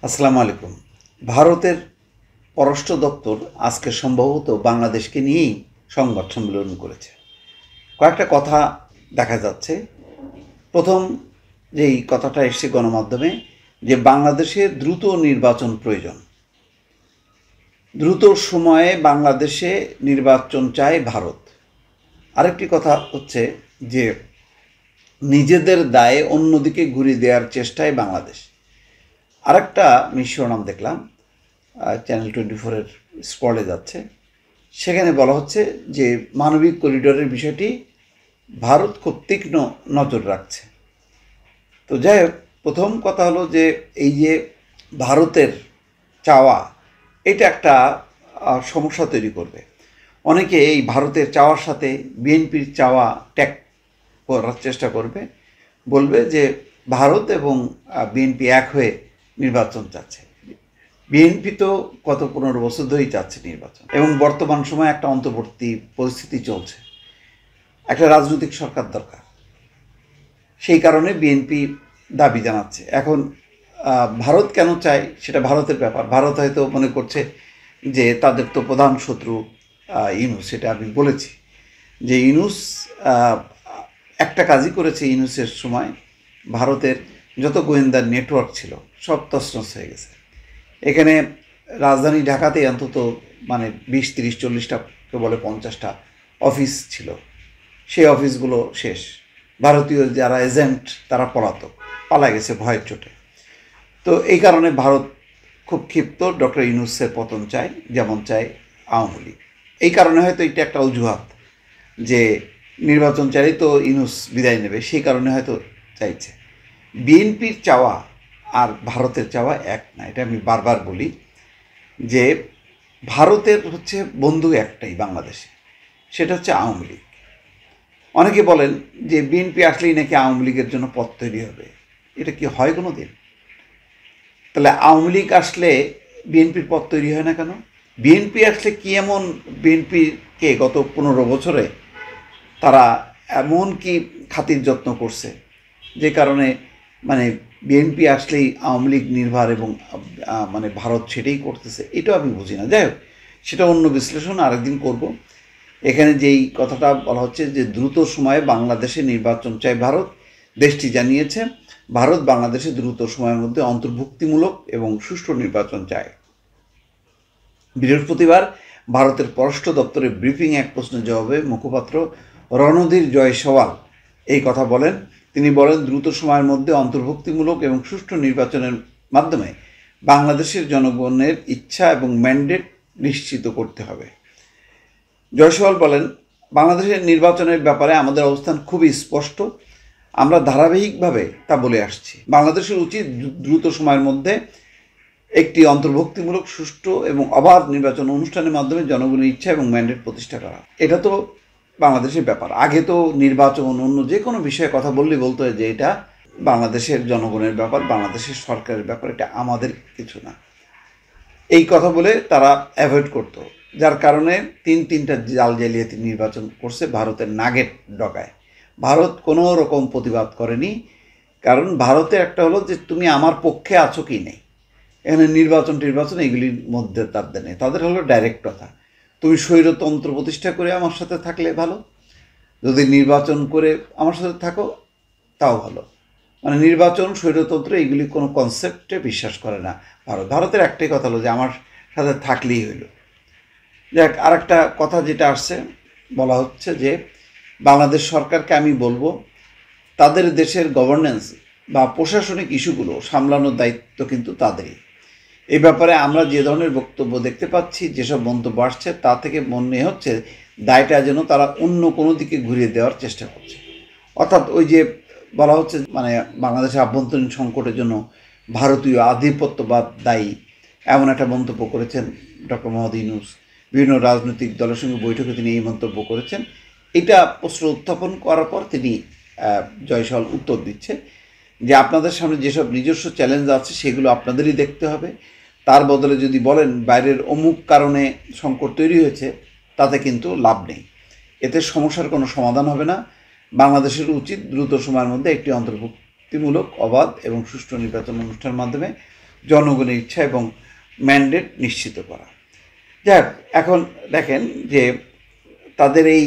আসসালামু আলাইকুম। ভারতের পররাষ্ট্র দপ্তর আজকে সম্ভবত বাংলাদেশকে নিয়েই সংবাদ সম্মেলন করেছে। কয়েকটা কথা দেখা যাচ্ছে। প্রথম যেই কথাটা এসছে গণমাধ্যমে, যে বাংলাদেশে দ্রুত নির্বাচন প্রয়োজন। দ্রুত সময়ে বাংলাদেশে নির্বাচন চায় ভারত। আরেকটি কথা হচ্ছে যে নিজেদের দায়ে অন্যদিকে ঘুরিয়ে দেওয়ার চেষ্টায় বাংলাদেশ। আরেকটা শিরোনাম দেখলাম, চ্যানেল 24-এর স্পটে যাচ্ছে, সেখানে বলা হচ্ছে যে মানবিক করিডোরের বিষয়টি ভারত খুব তীক্ষ্ণ নজর রাখছে। তো যাই হোক, প্রথম কথা হলো যে এই যে ভারতের চাওয়া, এটা একটা সমস্যা তৈরি করবে। অনেকে এই ভারতের চাওয়ার সাথে বিএনপির চাওয়া ট্যাগ করার চেষ্টা করবে, বলবে যে ভারত এবং বিএনপি এক হয়ে নির্বাচন চাচ্ছে। বিএনপি তো গত 15 বছর ধরেই চাচ্ছে নির্বাচন, এবং বর্তমান সময়ে একটা অন্তর্বর্তী পরিস্থিতি চলছে, একটা রাজনৈতিক সরকার দরকার। সেই কারণে বিএনপি দাবি জানাচ্ছে। এখন ভারত কেন চায় সেটা ভারতের ব্যাপার। ভারত হয়তো মনে করছে যে তাদের তো প্রধান শত্রু ইউনূস, সেটা আমি বলেছি যে ইউনূস একটা কাজই করেছে। ইউনূসের সময় ভারতের যত গোয়েন্দার নেটওয়ার্ক ছিল সব তছনছ হয়ে গেছে। এখানে রাজধানী ঢাকাতেই অন্তত 20, 30, 40টা, কেউ বলে 50টা অফিস ছিল। সেই অফিসগুলো শেষ। ভারতীয় যারা এজেন্ট তারা পালা গেছে ভয়ের চোটে। তো এই কারণে ভারত খুব ক্ষিপ্ত, ডক্টর ইউনূসের পতন চায়, যেমন চায় আওয়ামী লীগ। এই কারণে হয়তো এটা একটা অজুহাত যে নির্বাচন চাইলেই তো ইউনূস বিদায় নেবে, সেই কারণে হয়তো চাইছে। বিএনপির চাওয়া আর ভারতের চাওয়া এক না, এটা আমি বারবার বলি যে ভারতের হচ্ছে বন্ধু একটাই বাংলাদেশে, সেটা হচ্ছে আওয়ামী লীগ। অনেকে বলেন যে বিএনপি আসলেই নাকি আওয়ামী লীগের জন্য পথ তৈরি হবে। এটা কি হয় কোনো দিন? তাহলে আওয়ামী লীগ আসলে বিএনপির পথ তৈরি হয় না কেন? বিএনপি আসলে কি এমন, বিএনপিকে গত 15 বছরে তারা এমন কি খাতির যত্ন করছে যে কারণে বিএনপি আসলেই আওয়ামী লীগ নির্ভর, এবং ভারত সেটাই করতেছে? এটাও আমি বুঝি না। যাই হোক, সেটা অন্য বিশ্লেষণ আরেকদিন করব। এখানে যেই কথাটা বলা হচ্ছে যে দ্রুত সময়ে বাংলাদেশে নির্বাচন চায় ভারত, দেশটি জানিয়েছে ভারত বাংলাদেশে দ্রুত সময়ের মধ্যে অন্তর্ভুক্তিমূলক এবং সুষ্ঠু নির্বাচন চায়। বৃহস্পতিবার ভারতের পররাষ্ট্র দপ্তরের ব্রিফিং এক প্রশ্নের জবাবে মুখপাত্র রণধীর জয়সওয়াল এই কথা বলেন। তিনি বলেন, দ্রুত সময়ের মধ্যে অন্তর্ভুক্তিমূলক এবং সুষ্ঠু নির্বাচনের মাধ্যমে বাংলাদেশের জনগণের ইচ্ছা এবং ম্যান্ডেট নিশ্চিত করতে হবে। জয়সওয়াল বলেন, বাংলাদেশের নির্বাচনের ব্যাপারে আমাদের অবস্থান খুবই স্পষ্ট। আমরা ধারাবাহিকভাবে তা বলে আসছি। বাংলাদেশের উচিত দ্রুত সময়ের মধ্যে একটি অন্তর্ভুক্তিমূলক, সুষ্ঠু এবং অবাধ নির্বাচন অনুষ্ঠানের মাধ্যমে জনগণের ইচ্ছা এবং ম্যান্ডেট প্রতিষ্ঠা করা। এটা তো বাংলাদেশের ব্যাপার। আগে তো নির্বাচন, অন্য যে কোনো বিষয়ে কথা বললেই বলতে হয় যে এটা বাংলাদেশের জনগণের ব্যাপার, বাংলাদেশের সরকারের ব্যাপার, এটা আমাদের কিছু না। এই কথা বলে তারা অ্যাভয়েড করতো, যার কারণে তিনটা জাল জালিয়াতি নির্বাচন করছে ভারতের নাগেট ডগায়। ভারত কোনো রকম প্রতিবাদ করেনি, কারণ ভারতের একটা হলো যে তুমি আমার পক্ষে আছো কি নেই। এখানে নির্বাচন এগুলির মধ্যে তাদের নেই। তাদের হলো ডাইরেক্ট কথা, তুমি স্বৈরতন্ত্র প্রতিষ্ঠা করে আমার সাথে থাকলে ভালো, যদি নির্বাচন করে আমার সাথে থাকো তাও ভালো। নির্বাচন, স্বৈরতন্ত্র এগুলি কোনো কনসেপ্টে বিশ্বাস করে না ভারতের একটাই কথা হলো যে আমার সাথে থাকলেই হইল। যাক, আর একটা কথা যেটা আসছে, বলা হচ্ছে যে বাংলাদেশ সরকারকে আমি বলবো তাদের দেশের গভর্নেন্স বা প্রশাসনিক ইস্যুগুলো সামলানোর দায়িত্ব কিন্তু তাদেরই। এই ব্যাপারে আমরা যে ধরনের বক্তব্য দেখতে পাচ্ছি, যেসব মন্তব্য আসছে, তা থেকে মনে হচ্ছে দায়টা যেন তারা অন্য কোনো দিকে ঘুরিয়ে দেওয়ার চেষ্টা করছে। অর্থাৎ ওই যে বলা হচ্ছে বাংলাদেশের আভ্যন্তরীণ সংকটের জন্য ভারতীয় আধিপত্যবাদ দায়ী, এমন একটা মন্তব্য করেছেন ডক্টর মোহাম্মদ ইউনূস। বিভিন্ন রাজনৈতিক দলের সঙ্গে বৈঠকে তিনি এই মন্তব্য করেছেন। এটা প্রশ্ন উত্থাপন করার পর তিনি জয়সওয়াল উত্তর দিচ্ছে যে আপনাদের সামনে যেসব নিজস্ব চ্যালেঞ্জ আছে সেগুলো আপনাদেরই দেখতে হবে। তার বদলে যদি বলেন বাইরের অমুক কারণে সংকট তৈরি হয়েছে, তাতে কিন্তু লাভ নেই, এতে সমস্যার কোনো সমাধান হবে না। বাংলাদেশের উচিত দ্রুত সময়ের মধ্যে একটি অন্তর্ভুক্তিমূলক, অবাধ এবং সুষ্ঠু নির্বাচন অনুষ্ঠানের মাধ্যমে জনগণের ইচ্ছা এবং ম্যান্ডেট নিশ্চিত করা। যাক, এখন দেখেন যে তাদের এই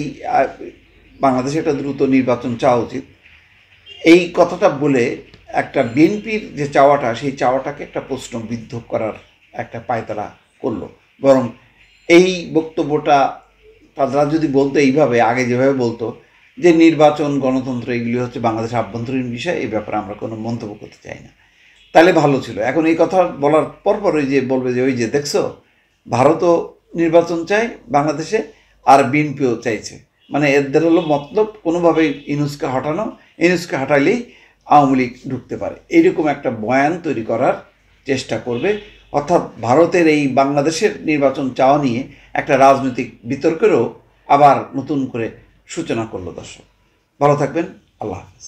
বাংলাদেশে একটা দ্রুত নির্বাচন চাওয়া উচিত, এই কথাটা বলে একটা বিএনপির যে চাওয়াটা, সেই চাওয়াটাকে একটা প্রশ্নবিদ্ধ করার একটা পায়তারা করলো। বরং এই বক্তব্যটা তারা যদি বলতো এইভাবে, আগে যেভাবে বলতো যে নির্বাচন, গণতন্ত্র এগুলি হচ্ছে বাংলাদেশের আভ্যন্তরীণ বিষয়, এই ব্যাপারে আমরা কোনো মন্তব্য করতে চাই না, তাহলে ভালো ছিল। এখন এই কথা বলার পরপর ওই যে বলবে যে ওই যে দেখছো, ভারতও নির্বাচন চায় বাংলাদেশে, আর বিএনপিও চাইছে, মানে এদের হলো মতলব কোনোভাবেই ইউনূসকে হটানো, ইউনূসকে হটাইলেই আওয়ামী লীগ ঢুকতে পারে, এইরকম একটা বয়ান তৈরি করার চেষ্টা করবে। অর্থাৎ ভারতের এই বাংলাদেশের নির্বাচন চাওয়া নিয়ে একটা রাজনৈতিক বিতর্কেরও আবার নতুন করে সূচনা করলো। দর্শক ভালো থাকবেন, আল্লাহ হাফেজ।